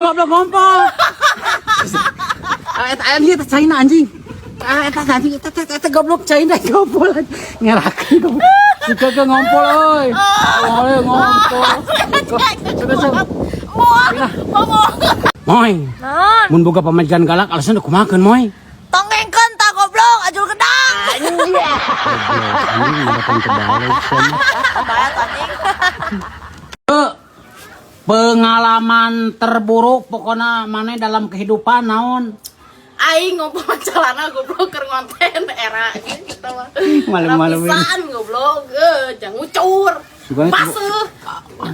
Goblok ngompol. Eta anjing eta China anjing. Eta anjing eta goblok China goblok. Ngerakeun goblok. Suka ke ngompol euy. Euy ngompol. Moy. Naon? Mun boga pamajikan galak alasan kumakeun moy. Tongengkeun ta goblok, ajul gedang. Anjing datang ke balik sana. Bayat anjing. Pengalaman terburuk pokoknya mana dalam kehidupan naon? Aing ngompol celana goblok keur ngonten era gitu mah. Malu-maluin. Rapisan goblok, jang ngucur. Sugana Baseuh.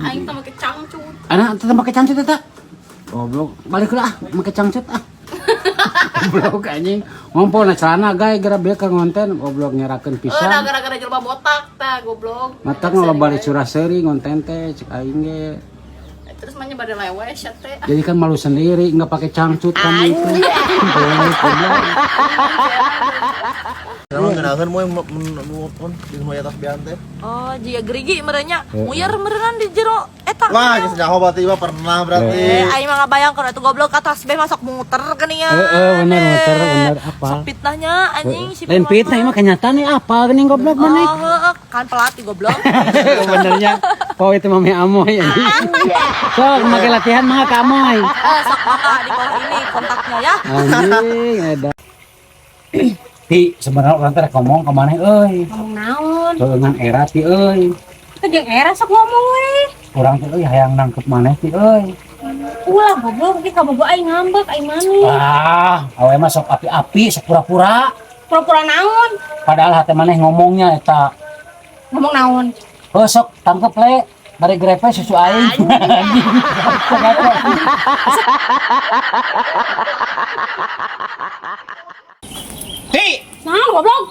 Aing teh make cangcut. Anak tetep pakai cangcut eta. Goblok, balik lah make cangcut ah. Goblok anjing. Ngompol na celana gae gara beuk ka ngonten goblok nyerakeun Da pisan. gara-gara jelema botak tah goblok. Matak nu balik curah seuri ngonten teh cek aing ge. Terus mah nya bade lewes ya teh. Jadi kan malu sendiri enggak pakai cangcut kan itu. Kalau ngenakeun moy mun di moy atas bean teh. Oh, jiga gerigi merenya. Muyar merenan di jero eta. Wah, geus nyaho berarti mah pernah berarti. Aing mah ngabayangkeun atuh goblok atas beh masuk muter geuningan. Bener muter bener apa? Fitnahnya anjing si Lain fitnah mah kenyataan nih apa geuning goblok maneh. Oh, kan pelatih goblok. Benernya. Kau itu mami amoy anjing. Sok make latihan mah ka amoy. Sok mangga di bawah ini kontaknya ya. Anjing ada. Ti sebenarnya orang teh ngomong ke maneh euy. Ngomong naon? Soeungan era ti euy. Itu jeung era sok ngomong we. Urang teh euy hayang nangkep maneh ti euy. Ulah goblok ge kabogo aing ngambek aing manis. Awe mah sok api-api, sok pura-pura. Pura-pura naon? Padahal hate maneh ngomongnya eta. Ngomong naon? Heuh sok tangkep le. Bari grepe susu aing. Ti, Naon goblok?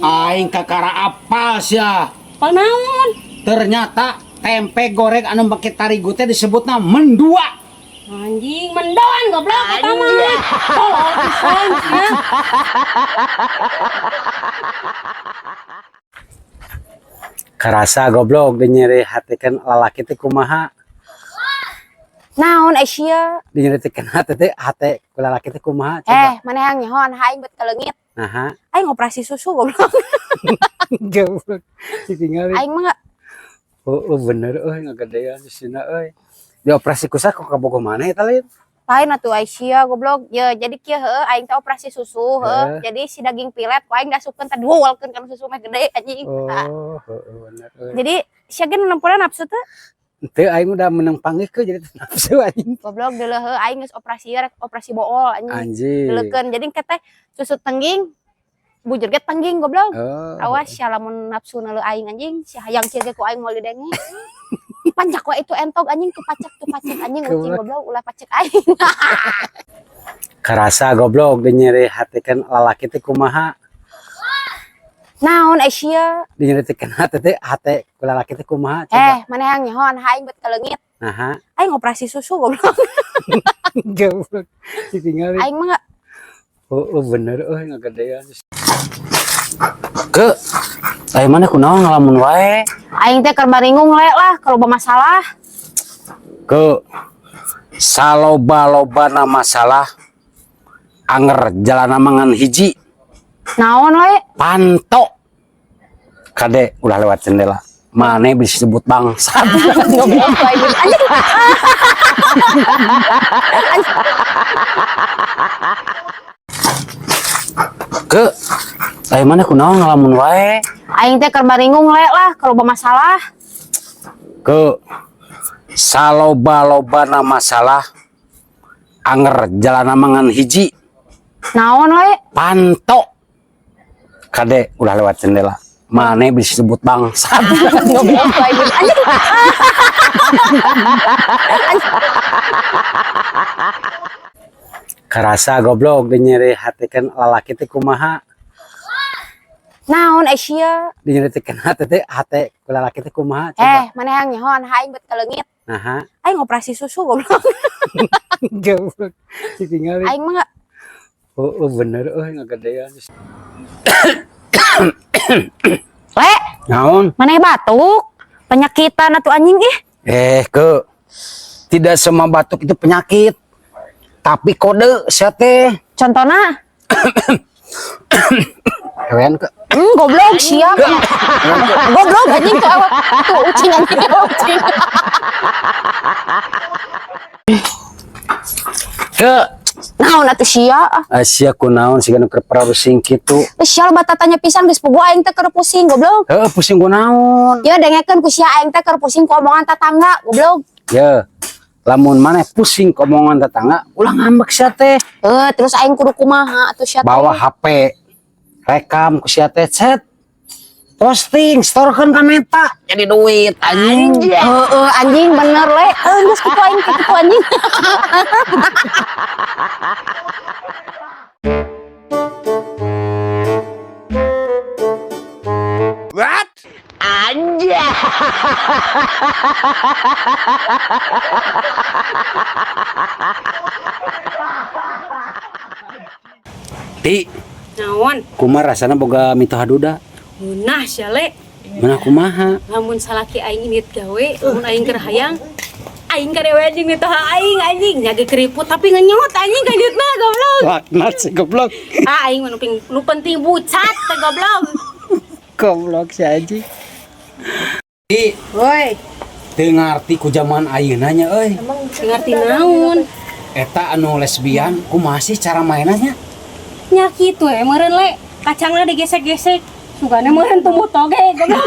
aing kakara apal sia. Apa naon? Ternyata tempe goreng anu make tarigu teh disebutna mendua. Anjing mendoan goblok eta mah. Oh, pisan ya. Karasa goblok dinyeri hatekeun lalaki teh kumaha? Naon Asia? Dinyeritekeun hate teh hate ku lalaki teh kumaha? Coba. Maneh yang nyohon aing bet kaleungit. Naha? Aing operasi susu goblok. Goblok. Ditinggali. Aing mah Oh bener euy ngagedean di sina euy. Dioperasi ku saha kok kabogoh maneh eta lain? lain atuh Aisyah goblok. Ya jadi kieu heuh aing teh operasi susu heuh. Jadi si daging pilet ku aing dasupkeun teh duolkeun kana susu mah gede anjing. Oh, bener euy. Jadi sia ge nempuran nafsu teh Teu aing udah menang panggihkeun jadi nafsu anjing. goblok deuleu heuh aing geus operasi rek operasi bool anjing. Anjing. Deuleukeun jadi keteh susu tengging bujur ge tengging goblok. Oh. Awas sia lamun nafsu neuleuh aing anjing si hayang kieu ge ku aing moal didenge. Pancak we itu entog anjing tu pacek anjing ucing goblok ulah pacek aing. Karasa goblok dinyeri hatekeun lalaki teh kumaha? Naon Aisyah? Dinyeritekeun hate teh hate ku lalaki teh kumaha? Coba. Maneh yang nyohon aing bet kaleungit. Naha? Aing operasi susu goblok. Goblok. Ditinggali. Aing mah Oh bener euy ngagedean. Ke aya maneh kunaon ngalamun wae? aing teh keur baringung le lah kalau masalah. Ke saloba-lobana masalah anger jalana mangan hiji Naon le? panto kade ulah lewat jendela maneh bisa disebut bangsat. Goblok aing anjing. Ke aya maneh kunaon ngalamun wae? Aing teh keur baringung le lah kalau masalah. Ke saloba-lobana masalah anger jalana mangan hiji Naon le? panto kade ulah lewat jendela maneh bisa disebut bangsat. Goblok aing anjing. Karasa goblok dinyeri hatekeun lalaki teh kumaha? Naon Aisyah? Dinyeritekeun hate teh hate ku lalaki teh kumaha? Coba. Maneh yang nyohon aing bet kaleungit. Naha? Aing operasi susu goblok. Goblok. Ditinggali. Aing mah Oh bener euy ngagedean. le, Naon? maneh batuk. Penyakitan atuh anjing ih. Ke Tidak semua batuk itu penyakit. Tapi kode sia teh. Contohnya, Hewan ke. goblok sia. Goblok anjing tuh awak tuh ucing anjing ucing. Ke Naon atuh sia? Asia kunaon sigana keur parusing kitu. Sial batatanya pisan geus puguh aing teh keur pusing goblok. Heuh pusing kunaon? Ya dengekeun ku sia aing teh keur pusing ku omongan tetangga goblok. Ya. Lamun maneh pusing ke omongan tetangga, ulah ngambek sia teh. Terus aing kudu kumaha atuh sia teh? Bawa HP. Rekam ku sia teh set. Posting, storekeun ka Meta. Jadi duit anjing. Anjing bener le. Geus kitu aing kitu anjing. What? Ti, Naon? kumaha rasana boga mito haduda? Munah syale. Mana kumaha? Lamun salaki aing init gawe, lamun aing keur hayang, aing karewe jeung mitoha aing anjing nyage keriput tapi ngenyot anjing ka dieu mah goblok. Laknat si goblok. Aing mah nu penting bucat teh goblok. Goblok si anjing. Ti, Woi, teu ngarti ku zaman ayeuna nya euy. ngarti naon? Eta anu lesbian, kumaha sih cara mainannya? Nya kitu meureun le, kacangna digesek-gesek. Sugana meureun tumbuh toge goblok.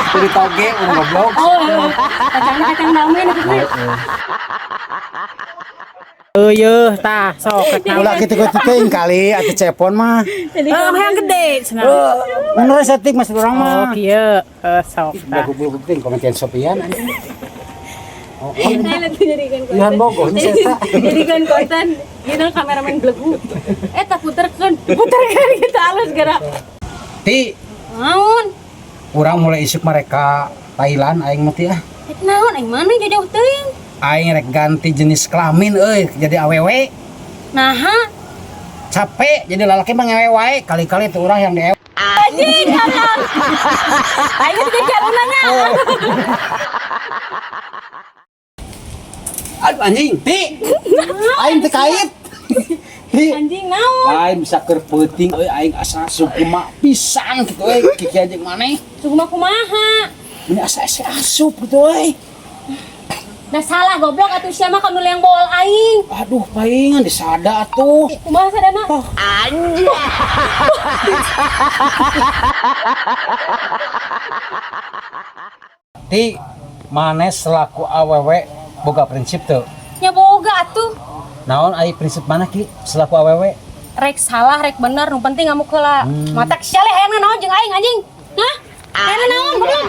Teu toge goblok. Oh, kacangna kacang damen gitu. Yeuh tah sok Ulah kitu-kitu teuing kali atuh cepon mah. yang gede cenah. Menurut setik mas urang mah. Oh kieu sok tah. Goblok penting komenten Sopian anjing. Oh, Nah, nanti jadikan konten. Ihan bogoh nya eta. Jadikan konten. Gini kameramen belegu. Tak puterkan kita halus gerak. Ti, Naon? urang mulai isuk mereka Thailand aing mah teh ah. Naon aing mana jauh teuing? Aing rek ganti jenis kelamin euy jadi awewe. Naha? Capek jadi lalaki mah ngewe wae, kali-kali tuh urang yang dewe. Anjing kakak. Aing teh jalan nanya. Aduh anjing, Ti. Aing teh kait. Ti. Anjing naon? Aing bisa keur peuting euy aing asa sukma pisan kitu euy kiki aja maneh. Sugma kumaha? Ini asa asup gitu euy. Da salah goblok atuh sia mah kanu yang bawa aing. Aduh paingan disada atuh. Kumaha sadana? Ti, maneh selaku awewe boga prinsip tuh. Nya boga atuh. Naon ai prinsip mana ki selaku awewe? Rek salah rek bener nu penting ngamuk heula. Matak sia le hayangna naon jeung aing anjing. Hah? Hayangna naon goblok?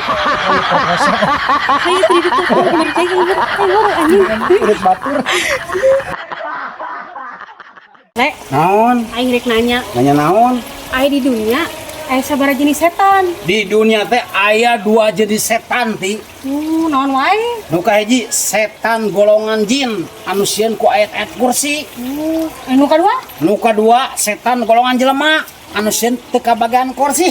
Ayo tadi Urut batur. Lek, Naon? aing rek nanya, Nanya naon? aya di dunia aya sabaraha jenis setan? Di dunia teh aya 2 jenis setan ti. Naon wae? Nu kahiji setan golongan jin anu sieun ku ayat-ayat kursi. Anu kadua? Nu kadua setan golongan jelema anu sieun teu kabagan kursi.